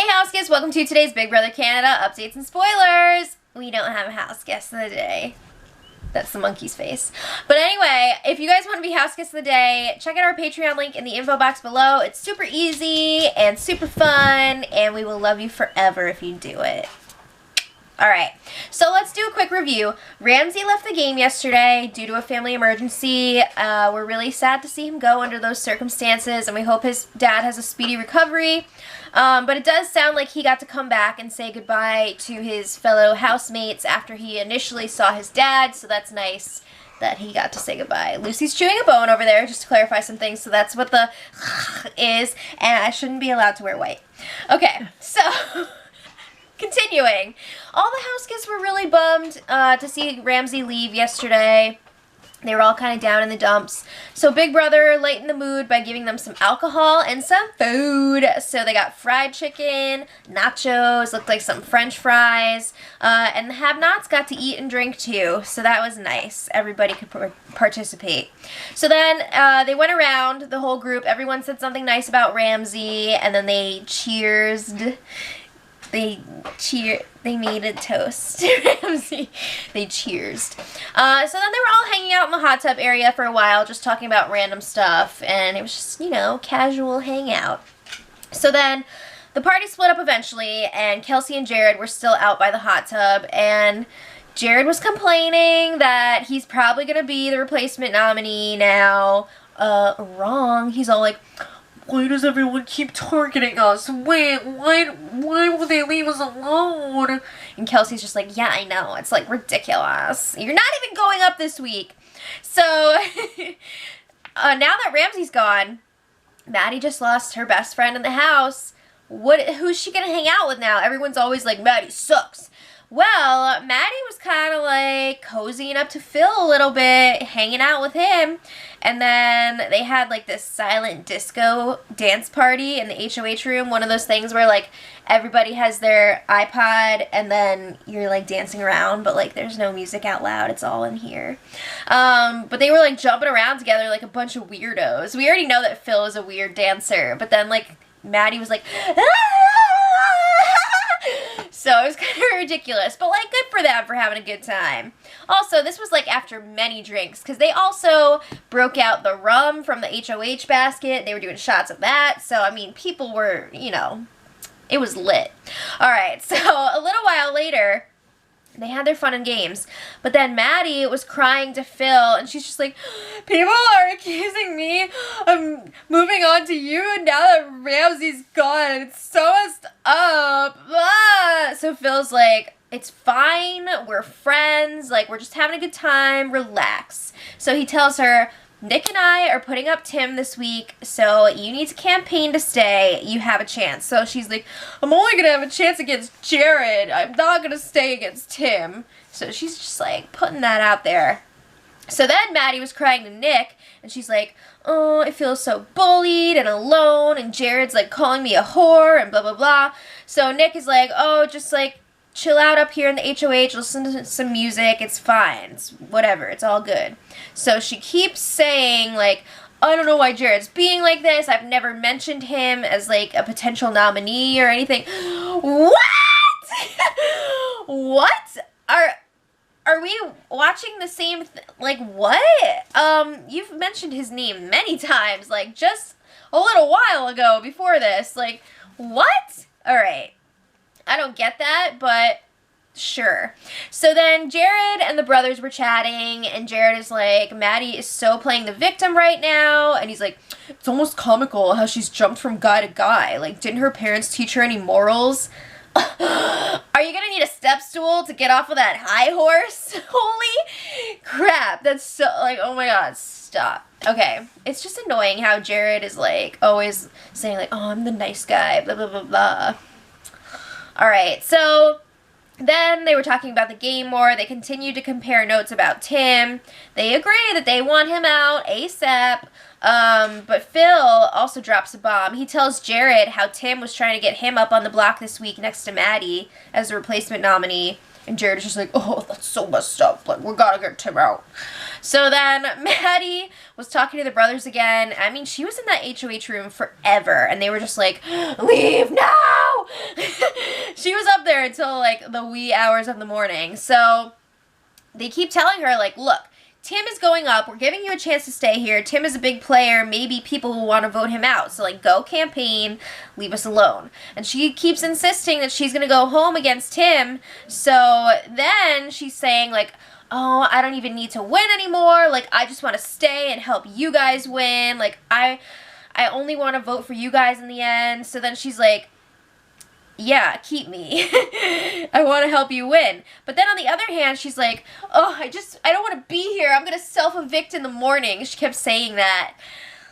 Hey house guests, welcome to today's Big Brother Canada updates and spoilers. We don't have a house guest of the day. That's the monkey's face. But anyway, if you guys want to be house guest of the day, check out our Patreon link in the info box below. It's super easy and super fun, and we will love you forever if you do it. Alright, so let's do a quick review. Ramsey left the game yesterday due to a family emergency. We're really sad to see him go under those circumstances, and we hope his dad has a speedy recovery. But it does sound like he got to come back and say goodbye to his fellow housemates after he initially saw his dad, so that's nice that he got to say goodbye. Lucy's chewing a bone over there, just to clarify some things, so that's what the is, and I shouldn't be allowed to wear white. Okay, so continuing. All the house guests were really bummed to see Ramsey leave yesterday. They were all kind of down in the dumps. So Big Brother lightened the mood by giving them some alcohol and some food. So they got fried chicken, nachos, looked like some French fries, and the have-nots got to eat and drink too. So that was nice. Everybody could participate. So then they went around, the whole group. Everyone said something nice about Ramsey, and then they cheersed. They made a toast. Ramsey. They cheersed. So then they were all hanging out in the hot tub area for a while, just talking about random stuff, and it was just, you know, casual hangout. So then the party split up eventually, and Kelsey and Jared were still out by the hot tub, and Jared was complaining that he's probably going to be the replacement nominee now. Wrong. He's all like, why does everyone keep targeting us? Wait, why will they leave us alone? And Kelsey's just like, yeah, I know. It's like ridiculous. You're not even going up this week. So now that Ramsey's gone, Maddie just lost her best friend in the house. Who's she gonna hang out with now? Everyone's always like, Maddie sucks. Well, Maddie was kind of like cozying up to Phil a little bit, hanging out with him. And then they had like this silent disco dance party in the HOH room. One of those things where like everybody has their iPod and then you're like dancing around, but like there's no music out loud. It's all in here. But they were like jumping around together like a bunch of weirdos. We already know that Phil is a weird dancer, but then like Maddie was like, ah! So it was kind of ridiculous, but like good for them for having a good time. Also, this was like after many drinks because they also broke out the rum from the HOH basket. They were doing shots of that. So, I mean, people were, you know, it was lit. All right, so a little while later, they had their fun and games. But then Maddie was crying to Phil, and she's just like, people are accusing me of moving on to you now that Ramsey's gone. It's so messed up. Ah! So Phil's like, it's fine. We're friends. Like, we're just having a good time. Relax. So he tells her, Nick and I are putting up Tim this week, so you need to campaign to stay. You have a chance. So she's like, I'm only going to have a chance against Jared. I'm not going to stay against Tim. So she's just like putting that out there. So then Maddie was crying to Nick, and she's like, oh, I feel so bullied and alone, and Jared's like calling me a whore and blah, blah, blah. So Nick is like, oh, just like chill out up here in the HOH, listen to some music, it's fine, it's whatever, it's all good. So she keeps saying, like, I don't know why Jared's being like this, I've never mentioned him as, like, a potential nominee or anything. What? What? Are we watching the same, like, what? You've mentioned his name many times, like, just a little while ago before this, like, what? Alright. I don't get that, but sure. So then Jared and the brothers were chatting, and Jared is like, Maddie is so playing the victim right now, and he's like, it's almost comical how she's jumped from guy to guy. Like, didn't her parents teach her any morals? Are you gonna need a step stool to get off of that high horse? Holy crap, that's so, like, oh my god, stop. Okay, it's just annoying how Jared is, like, always saying, like, oh, I'm the nice guy, blah, blah, blah, blah. Alright, so then they were talking about the game more. They continued to compare notes about Tim. They agree that they want him out ASAP. But Phil also drops a bomb. He tells Jared how Tim was trying to get him up on the block this week next to Maddie as a replacement nominee. And Jared is just like, oh, that's so messed up. Like, we gotta get Tim out. So then Maddie was talking to the brothers again. I mean, she was in that HOH room forever. And they were just like, leave now! no! She was up there until, like, the wee hours of the morning. So they keep telling her, like, look, Tim is going up. We're giving you a chance to stay here. Tim is a big player. Maybe people will want to vote him out. So, like, go campaign. Leave us alone. And she keeps insisting that she's going to go home against Tim. So then she's saying, like, oh, I don't even need to win anymore. Like, I just want to stay and help you guys win. Like, I only want to vote for you guys in the end. So then she's like, yeah, keep me. I want to help you win. But then on the other hand, she's like, oh, I don't want to be here. I'm going to self-evict in the morning. She kept saying that.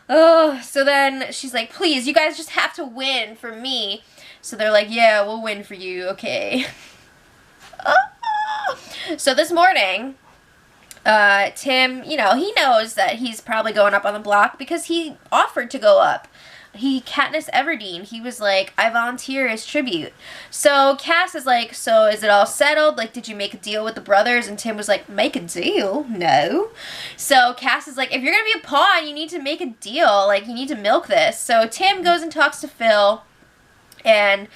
Oh, so then she's like, please, you guys just have to win for me. So they're like, yeah, we'll win for you. Okay. So this morning, Tim, you know, he knows that he's probably going up on the block because he offered to go up. Katniss Everdeen, he was like, I volunteer as tribute. So Cass is like, so is it all settled? Like, did you make a deal with the brothers? And Tim was like, make a deal? No. So Cass is like, if you're going to be a pawn, you need to make a deal. Like, you need to milk this. So Tim goes and talks to Phil, and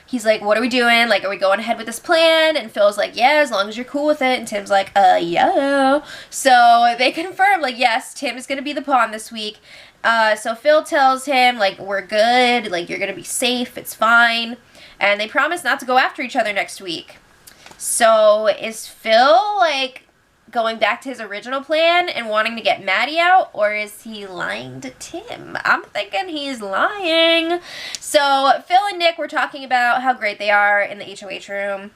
he's like, what are we doing? Like, are we going ahead with this plan? And Phil's like, yeah, as long as you're cool with it. And Tim's like, yeah. So they confirm, like, yes, Tim is going to be the pawn this week. So Phil tells him, like, we're good, like, you're going to be safe, it's fine, and they promise not to go after each other next week. So is Phil, like, going back to his original plan and wanting to get Maddie out, or is he lying to Tim? I'm thinking he's lying. So Phil and Nick were talking about how great they are in the HOH room.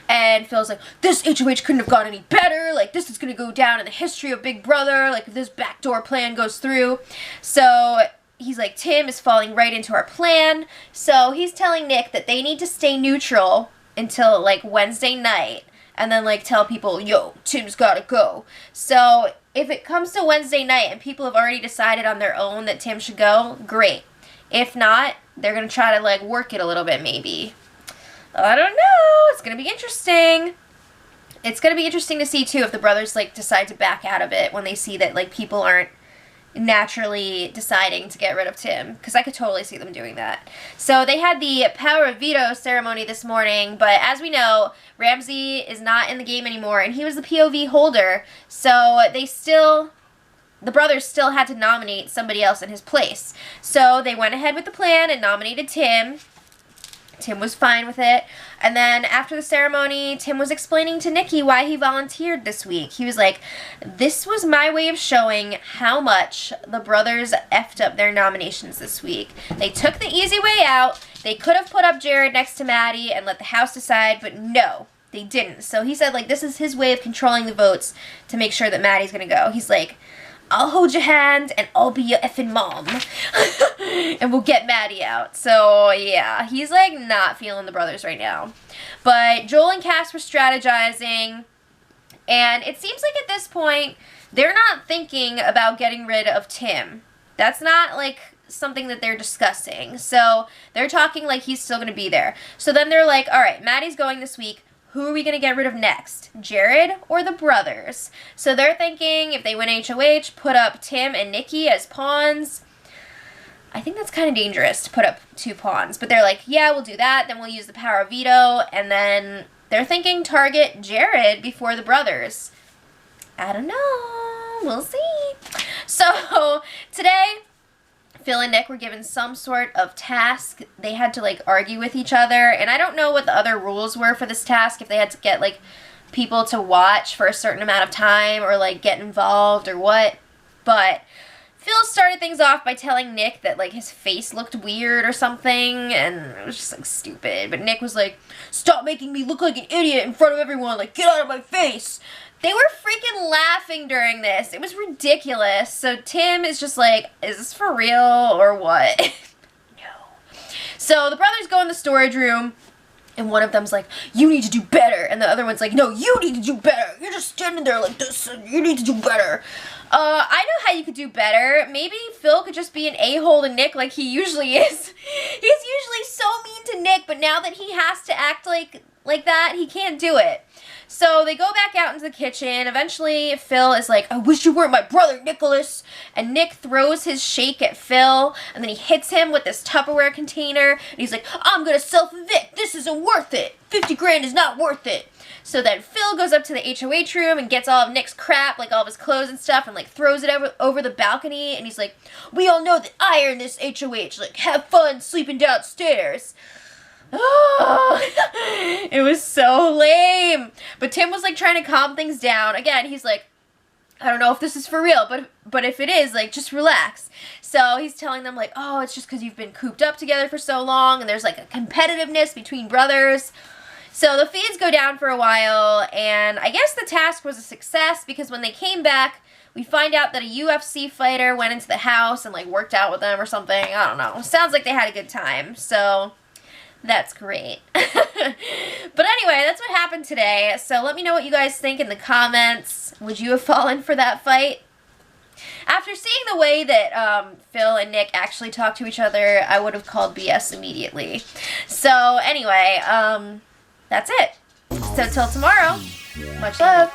And Phil's like, this HOH couldn't have gone any better. Like, this is going to go down in the history of Big Brother. Like, if this backdoor plan goes through. So he's like, Tim is falling right into our plan. So he's telling Nick that they need to stay neutral until, like, Wednesday night. And then, like, tell people, yo, Tim's got to go. So if it comes to Wednesday night and people have already decided on their own that Tim should go, great. If not, they're going to try to, like, work it a little bit maybe. I don't know. It's going to be interesting. It's going to be interesting to see, too, if the brothers, like, decide to back out of it when they see that, like, people aren't naturally deciding to get rid of Tim. Because I could totally see them doing that. So they had the power of veto ceremony this morning. But as we know, Ramsay is not in the game anymore. And he was the POV holder. So the brothers still had to nominate somebody else in his place. So they went ahead with the plan and nominated Tim. Tim was fine with it. And then after the ceremony, Tim was explaining to Nikki why he volunteered this week. He was like, this was my way of showing how much the brothers effed up their nominations this week. They took the easy way out. They could have put up Jared next to Maddie and let the house decide, but no, they didn't. So he said, like, this is his way of controlling the votes to make sure that Maddie's going to go. He's like, I'll hold your hand and I'll be your effing mom. And we'll get Maddie out. So, yeah, he's, like, not feeling the brothers right now. But Joel and Cass were strategizing. And it seems like at this point, they're not thinking about getting rid of Tim. That's not, like, something that they're discussing. So, they're talking like he's still going to be there. So then they're like, all right, Maddie's going this week. Who are we going to get rid of next? Jared or the brothers? So they're thinking if they win HOH, put up Tim and Nikki as pawns. I think that's kind of dangerous to put up 2 pawns. But they're like, yeah, we'll do that. Then we'll use the power of veto. And then they're thinking target Jared before the brothers. I don't know. We'll see. So today, Phil and Nick were given some sort of task. They had to, like, argue with each other. And I don't know what the other rules were for this task, if they had to get, like, people to watch for a certain amount of time or, like, get involved or what. But Phil started things off by telling Nick that, like, his face looked weird or something. And it was just, like, stupid. But Nick was like, stop making me look like an idiot in front of everyone. Like, get out of my face. They were freaking laughing during this. It was ridiculous. So Tim is just like, is this for real or what? No. So the brothers go in the storage room, and one of them's like, you need to do better. And the other one's like, no, you need to do better. You're just standing there like this, and you need to do better. I know how you could do better. Maybe Phil could just be an a-hole to Nick like he usually is. He's usually so mean to Nick, but now that he has to act like like that. He can't do it. So they go back out into the kitchen. Eventually, Phil is like, I wish you weren't my brother, Nicholas. And Nick throws his shake at Phil, and then he hits him with this Tupperware container. And he's like, I'm going to self-evict. This isn't worth it. 50 grand is not worth it. So then Phil goes up to the HOH room and gets all of Nick's crap, like all of his clothes and stuff, and like throws it over the balcony. And he's like, we all know that I earned this HOH. Like, have fun sleeping downstairs. Oh, it was so lame. But Tim was like trying to calm things down. Again, he's like, I don't know if this is for real, but if it is, like, just relax. So he's telling them like, oh, it's just because you've been cooped up together for so long, and there's like a competitiveness between brothers. So the feeds go down for a while, and I guess the task was a success because when they came back, we find out that a UFC fighter went into the house and like worked out with them or something. I don't know. Sounds like they had a good time. So that's great. But anyway, that's what happened today. So let me know what you guys think in the comments. Would you have fallen for that fight? After seeing the way that Phil and Nick actually talk to each other, I would have called BS immediately. So anyway, that's it. So till tomorrow, much love.